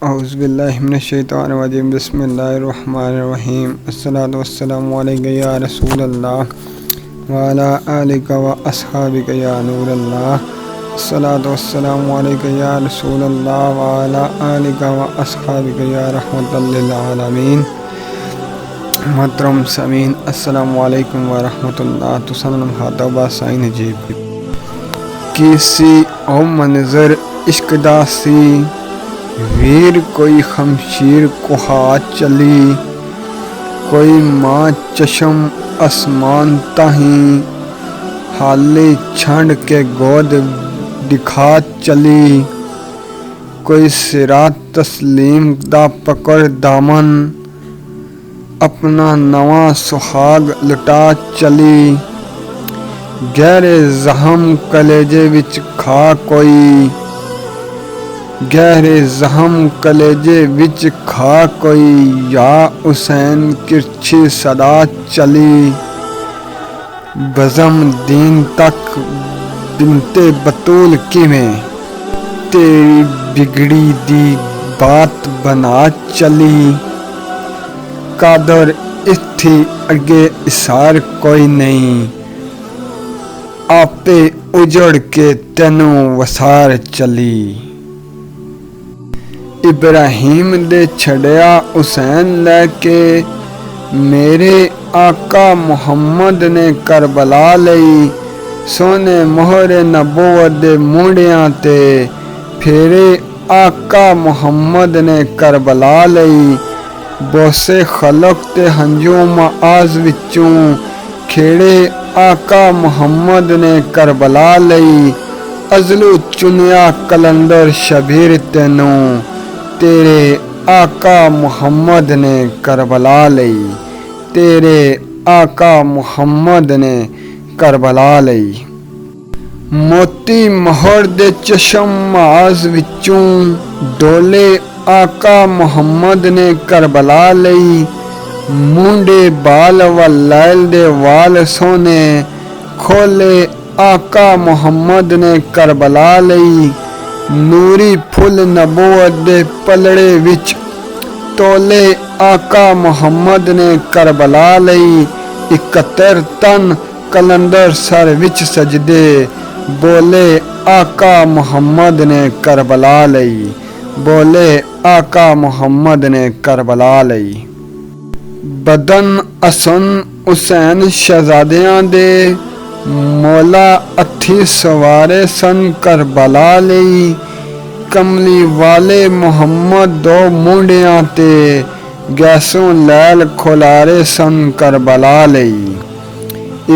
औज़ुबिल्लाहि मिनश्शैतानिर्रजीम बिस्मिल्लाहिर्रहमानिर्रहीम अस्सलातु वस्सलामु अलैका या रसूलल्लाह व अला आलिका व अस्हाबिका या नूरल्लाह अस्सलातु वस्सलामु अलैका या रसूलल्लाह व अला आलिका व अस्हाबिका या रहमतल लिल आलमीन। मोहतरम समीन अस्सलामु अलैकुम व रहमतुल्लाह। तुसन्नम हातबा साइन जीब किसी ओ मंजर इश्क दासी वीर कोई खमशीर को हाथ चली, कोई माँ चशम आसमान ताही हाले छंड के गोद दिखा चली, कोई सिरात तस्लीम दा पकड़ दामन अपना नवा सुहाग लुटा चली, गहरे जहम कलेजे विच खा कोई, गहरे जहम कलेजे विच खा कोई, या हुसैन किरछी सदा चली, बज़म दीन तक बिनते बतूल किवें तेरी बिगड़ी दी बात बना चली, कादर इत्थी अगे इसार कोई नहीं, आपे उजड़ के तेनू वसार चली। इब्राहिम दे छड़िया हुसैन लैके मेरे आका मुहम्मद ने करबला लई, सोने मोहरे नबूवत दे मुंडियां ते फेरे आका मुहम्मद ने करबला लई, बोसे खलक ते हंजूम आज़ विचों खेड़े आका मुहम्मद ने करबला लई, अज़लू चुनिया कलंदर शबीर तेनू तेरे आका मुहम्मद ने करबला लई, तेरे आका मुहम्मद ने करबला लई। मोती मोहर दे चशम माज विचों डोले आका मुहम्मद ने करबला लई, मुंडे बाल व लैल दे वाल सोने खोले आका मुहम्मद ने करबला लई, नूरी फुल नबूवत दे पलड़े विच तोले आका मुहम्मद ने करबला लई, 71 तन कलंदर सर विच सजदे बोले आका मुहम्मद ने करबला लई, बोले आका मुहम्मद ने करबला लई। बदन असन हुसैन शहजादियां दे मौला अथी सवारे सन करबला लई, कमली वाले मुहम्मद दो मुंडियां ते गैसों लैल खोलारे सन करबला लई,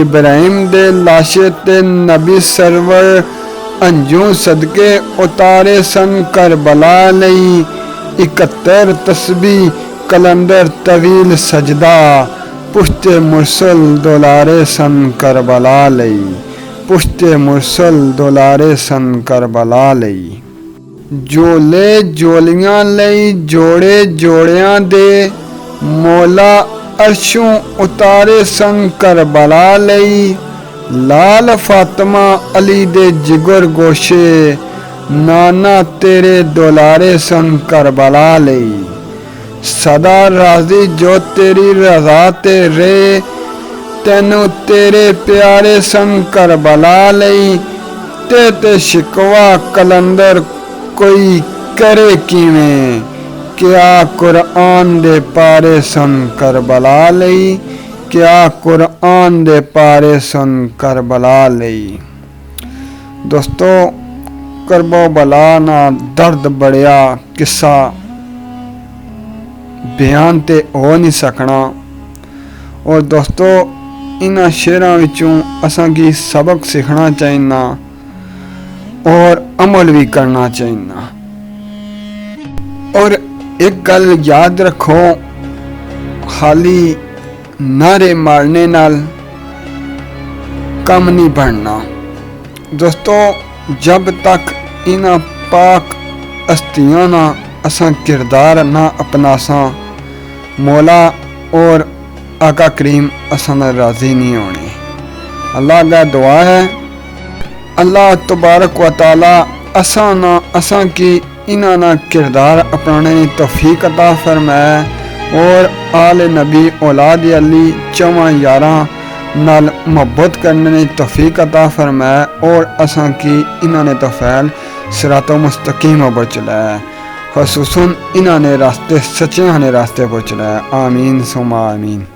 इब्राहिम दे लाशे ते नबी सरवर अंजू सदके उतारे सन करबला लई, 71 तस्बीह कलंदर तवील सजदा पुश्ते मुरसल दुलारे सन करबला लई, पुश्ते मुरसल दुलारे सन करबला लई। जोले जोलियां लई जोड़े जोड़ियां दे मौला अर्शों उतारे सन करबला लई, लाल फातिमा अली दे जिगर गोशे नाना तेरे दुलारे सन करबला लई, सदा राजी जो तेरी रज़ा ते रे तेनू तेरे प्यारे सन करबला लई, ते शिकवा कलंदर कोई करे किवें क्या कुरआन दे पारे सन करबला लई, क्या कुरआन दे पारे सन करबला लई। दोस्तों करबला ना दर्द बढ़िया किस्सा बयान ते हो नहीं सकना। और दोस्तों इन्हां शेरां विचों असां की सबक सीखना चाहिए और अमल भी करना चाहिए। और एक गल याद रखो, खाली नारे मारने नाल कम नहीं बढ़ना। दोस्तों जब तक इन्हां पाक हस्तियां ना असां किरदार ना अपनासा, मौला और आका करीम असां राजी नहीं होने। अल्लाह का दुआ है, अल्लाह तबारक व तआला असां की इन्हां दा किरदार अपनाने की तौफीक अता फरमाए और आले नबी औलाद अली चवां यारां नाल मोहब्बत करने की तौफीक अता फरमाए और असां की इन्हां ने तौफैल सिरातो मुस्तकीम पर चलाए, खसूसन इन्हां ने रास्ते सच्चे ने रास्ते पर चलाए। आमीन सुमा आमीन।